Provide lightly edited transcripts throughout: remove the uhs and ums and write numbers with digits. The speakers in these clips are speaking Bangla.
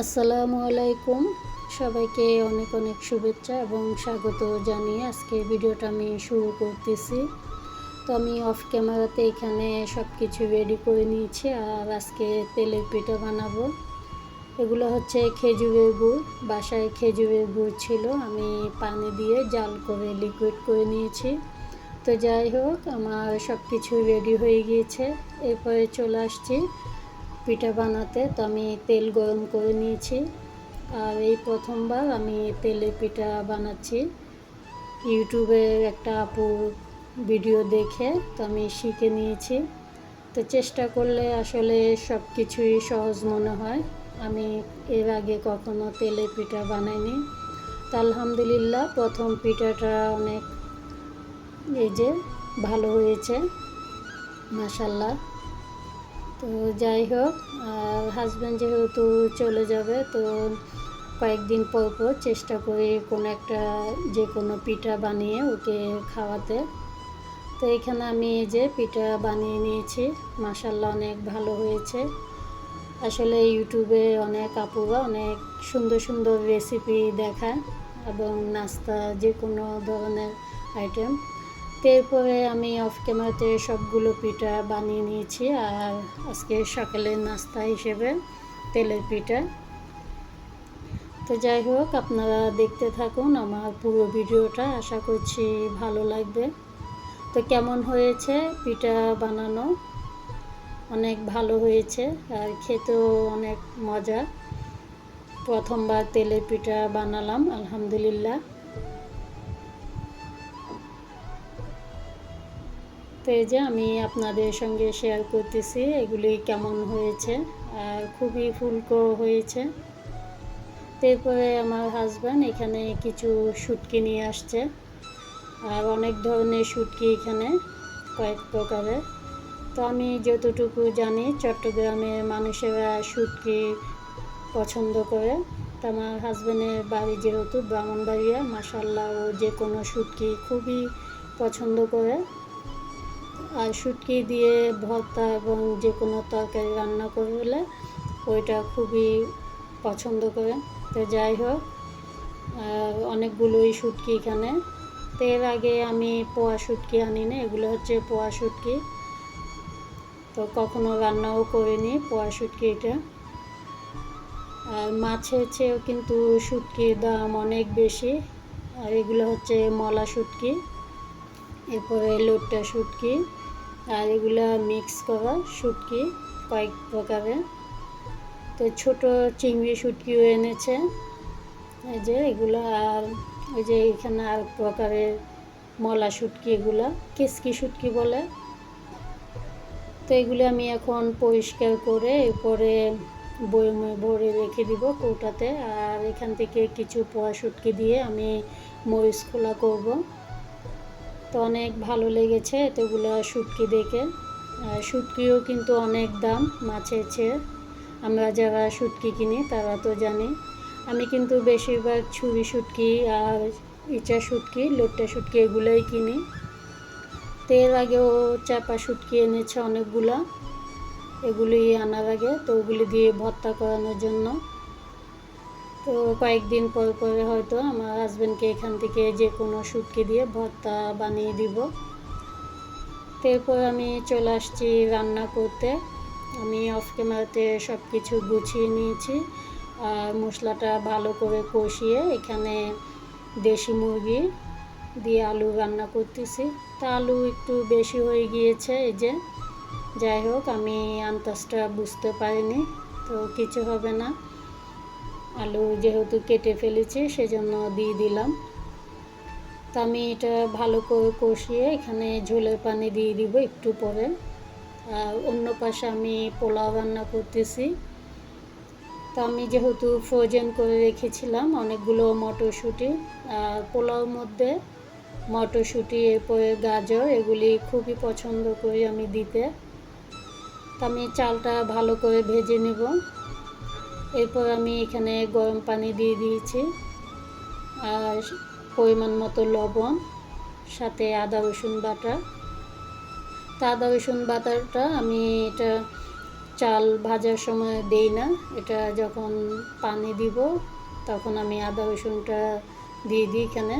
আসসালামু আলাইকুম। সবাইকে অনেক অনেক শুভেচ্ছা এবং স্বাগত জানিয়ে আজকে ভিডিওটা আমি শুরু করতেছি। তো আমি অফ ক্যামেরাতে এখানে সব কিছু রেডি করে নিয়েছি। আর আজকে তেলের পিঠা বানাবো। এগুলো হচ্ছে খেজুরের গুড়। বাসায় খেজুরের গুড় ছিল, আমি পানি দিয়ে জাল করে লিকুইড করে নিয়েছি। তো যাই হোক, আমার সব কিছু রেডি হয়ে গিয়েছে। এরপরে চলে আসছি পিঠা বানাতে। তো আমি তেল গরম করে নিয়েছি। আর এই প্রথমবার আমি তেলে পিঠা বানাচ্ছি। ইউটিউবের একটা আপুর ভিডিও দেখে তো আমি শিখে নিয়েছি। তো চেষ্টা করলে আসলে সব কিছুই সহজ মনে হয়। আমি এর আগে কখনো তেলে পিঠা বানাইনি। তো আলহামদুলিল্লাহ প্রথম পিঠাটা অনেক এই যে ভালো হয়েছে, মাশাল্লাহ। তো যাই হোক, হাজব্যান্ড যেহেতু চলে যাবে, তো কয়েকদিন পর পর চেষ্টা করি কোনো একটা যে কোনো পিঠা বানিয়ে ওকে খাওয়াতে। তো এখানে আমি এই যে পিঠা বানিয়ে নিয়েছি, মাশাল্লাহ অনেক ভালো হয়েছে। আসলে ইউটিউবে অনেক আপুরা অনেক সুন্দর সুন্দর রেসিপি দেখায় এবং নাস্তা যে কোনো ধরনের আইটেম। এরপরে আমি অফ ক্যামেরাতে সবগুলো পিঠা বানিয়ে নিয়েছি। আর আজকে সকালের নাস্তা হিসেবে তেলের পিঠা। তো যাই হোক, আপনারা দেখতে থাকুন আমার পুরো ভিডিওটা, আশা করছি ভালো লাগবে। তো কেমন হয়েছে পিঠা বানানো? অনেক ভালো হয়েছে আর খেতেও অনেক মজা। প্রথমবার তেলের পিঠা বানালাম, আলহামদুলিল্লাহ। তো এই যে আমি আপনাদের সঙ্গে শেয়ার করতেছি এগুলি কেমন হয়েছে। আর খুবই ফুলকো হয়েছে। তারপরে আমার হাজব্যান্ড এখানে কিছু শুটকি নিয়ে আসছে। আর অনেক ধরনের শুটকি এখানে, কয়েক প্রকারের। তো আমি যতটুকু জানি চট্টগ্রামের মানুষেরা শুটকি পছন্দ করে। তো আমার হাজব্যান্ডের বাড়ি যেহেতু ব্রাহ্মণবাড়িয়া, মাশাল্লাহ ও যে কোনো শুটকি খুবই পছন্দ করে। আর শুটকি দিয়ে ভর্তা এবং যে কোনো তরকারি রান্না করলে ওইটা খুবই পছন্দ করে। তো যাই হোক, অনেকগুলোই শুটকি এখানে। তো এর আগে আমি পোয়া শুটকি আনি না, এগুলো হচ্ছে পোয়া শুটকি। তো কখনো রান্নাও করিনি পোয়া শুটকি এটা। আর মাছের চেয়েও কিন্তু শুটকির দাম অনেক বেশি। আর এগুলো হচ্ছে মলা শুটকি, এরপরে লোট্টা শুটকি, আর এগুলা মিক্স করা শুটকি কয়েক প্রকারের। তো ছোট চিংড়ি শুটকিও এনেছে এই যে এগুলো। আর ওই যে এখানে আর প্রকারের মলা শুটকি, এগুলা কেসকি শুটকি বলে। তো এগুলো আমি এখন পরিষ্কার করে এরপরে বয়মে ভরে রেখে দিব কৌটাতে। আর এখান থেকে কিছু পোয়া শুটকি দিয়ে আমি মরিচ খোলা করব। তো অনেক ভালো লেগেছে এতগুলো শুটকি দেখে। শুটকিও কিন্তু অনেক দাম মাছের চেয়ে। আমরা যারা শুটকি কিনি তারা তো জানি। আমি কিন্তু বেশিরভাগ ছুরি শুটকি আর ইচা শুটকি, লোট্টা শুটকি এগুলোই কিনি। তো এর আগেও চাপা শুটকি এনেছে অনেকগুলা, এগুলি আনার আগে তো ওগুলি দিয়ে ভর্তা করানোর জন্য। তো কয়েকদিন পর পরে হয়তো আমার হাজব্যান্ডকে এখান থেকে যে কোনো শুটকি দিয়ে ভর্তা বানিয়ে দিব। এরপর আমি চলে আসছি রান্না করতে। আমি অফ ক্যামেরাতে সব কিছু গুছিয়ে নিয়েছি। আর মশলাটা ভালো করে কষিয়ে এখানে দেশি মুরগি দিয়ে আলু রান্না করতেছি। তা আলু একটু বেশি হয়ে গিয়েছে এই যে। যাই হোক, আমি আন্দাজটা বুঝতে পারিনি, তো কিছু হবে না। আলু যেহেতু কেটে ফেলেছি সেজন্য দিয়ে দিলাম। তো আমি এটা ভালো করে কষিয়ে এখানে ঝোলের পানি দিয়ে দিব একটু পরে। আর অন্য পাশে আমি পোলাও রান্না করতেছি। তো আমি যেহেতু ফ্রোজেন করে রেখেছিলাম অনেকগুলো মটরশুঁটি, আর পোলাওর মধ্যে মটরশুঁটি এরপরে গাজর এগুলি খুবই পছন্দ করি আমি দিতে। তো আমি চালটা ভালো করে ভেজে নেব। এরপর আমি এখানে গরম পানি দিয়ে দিয়েছি আর পরিমাণ মতো লবণ, সাথে আদা রসুন বাটা। তা আদা রসুন বাটাটা আমি এটা চাল ভাজার সময় দেই না, এটা যখন পানি দিব তখন আমি আদা রসুনটা দিয়ে দিই এখানে,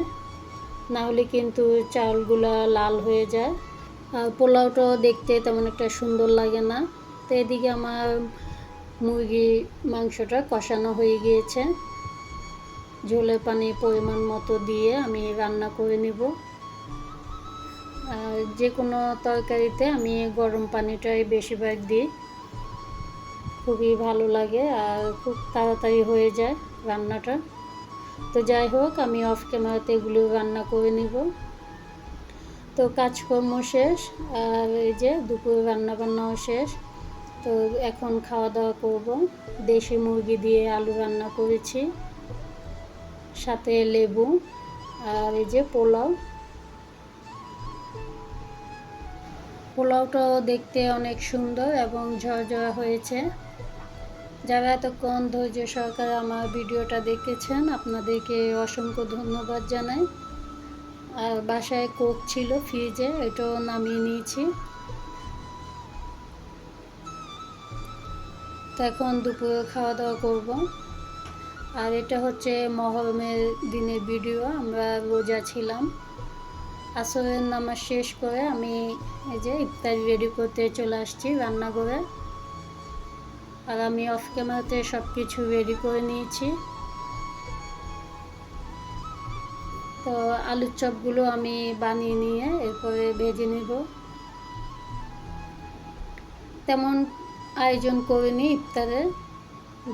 না হলে কিন্তু চালগুলা লাল হয়ে যায় আর পোলাওটাও দেখতে তেমন একটা সুন্দর লাগে না। তো এদিকে আমার মুরগি মাংসটা কষানো হয়ে গিয়েছে, ঝোলের পানি পরিমাণ মতো দিয়ে আমি রান্না করে নিব। আর যে কোনো তরকারিতে আমি গরম পানিটাই বেশিরভাগ দিই, খুবই ভালো লাগে আর খুব তাড়াতাড়ি হয়ে যায় রান্নাটা। তো যাই হোক, আমি অফ ক্যামেরাতে এগুলো রান্না করে নিব। তো কাজকর্ম শেষ আর এই যে দুপুরে রান্নাবান্নাও শেষ। তো এখন খাওয়া দাওয়া করব। দেশি মুরগি দিয়ে আলু রান্না করেছি, সাথে লেবু আর এই যে পোলাওটাও দেখতে অনেক সুন্দর এবং ঝরঝরা হয়েছে। যারা এতক্ষণ ধৈর্য সহকারে আমার ভিডিওটা দেখেছেন আপনাদেরকে অসংখ্য ধন্যবাদ জানাই। আর বাসায় কোক ছিল ফ্রিজে, এটাও নামিয়ে নিয়েছি। তো এখন দুপুরে খাওয়া দাওয়া করব। আর এটা হচ্ছে মহরমের দিনের ভিডিও, আমরা রোজা ছিলাম। আসরের নামাজ শেষ করে আমি এই যে ইফতারি রেডি করতে চলে আসছি রান্নাঘরে। আর আমি অফ ক্যামেরাতে সব কিছু রেডি করে নিয়েছি। তো আলুর চপগুলো আমি বানিয়ে নিয়ে এরপরে ভেজে নেব। তেমন আয়োজন করিনি ইফতারে,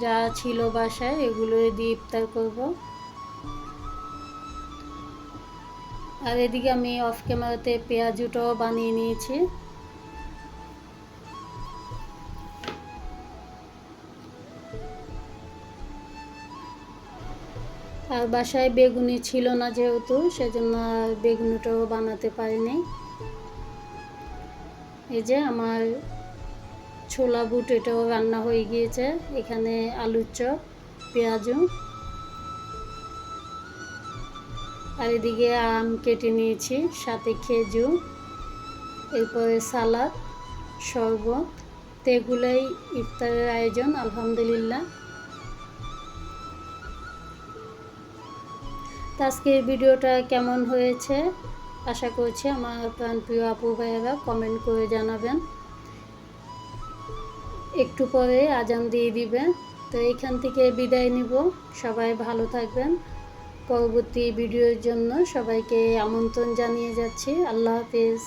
যা ছিল বাসায় এগুলো দিয়ে ইফতার করব। আর এদিকে আমি অফ ক্যামেরাতে পেঁয়াজুটাও বানিয়ে নিয়েছি। আর বাসায় বেগুনি ছিল না যেহেতু, সেজন্য বেগুনিটাও বানাতে পারিনি। এই যে আমার ছোলা বুট এটাও রান্না হয়ে গিয়েছে। এখানে আলুর চপ, পেঁয়াজু আর এদিকে আম কেটে নিয়েছি, সাথে খেজুর, এরপরে সালাদ, শরবত। তো এগুলোই ইফতারের আয়োজন আলহামদুলিল্লাহ। তো আজকের ভিডিওটা কেমন হয়েছে আশা করছি আমার প্রাণপ্রিয় আপু ভাইয়েরা কমেন্ট করে জানাবেন। একটু পরে আজান দিয়ে দিবেন। তো এইখান থেকে বিদায় নিব। সবাই ভালো থাকবেন। পরবর্তী ভিডিওর জন্য সবাইকে আমন্ত্রণ জানিয়ে যাচ্ছি। আল্লাহ হাফেজ।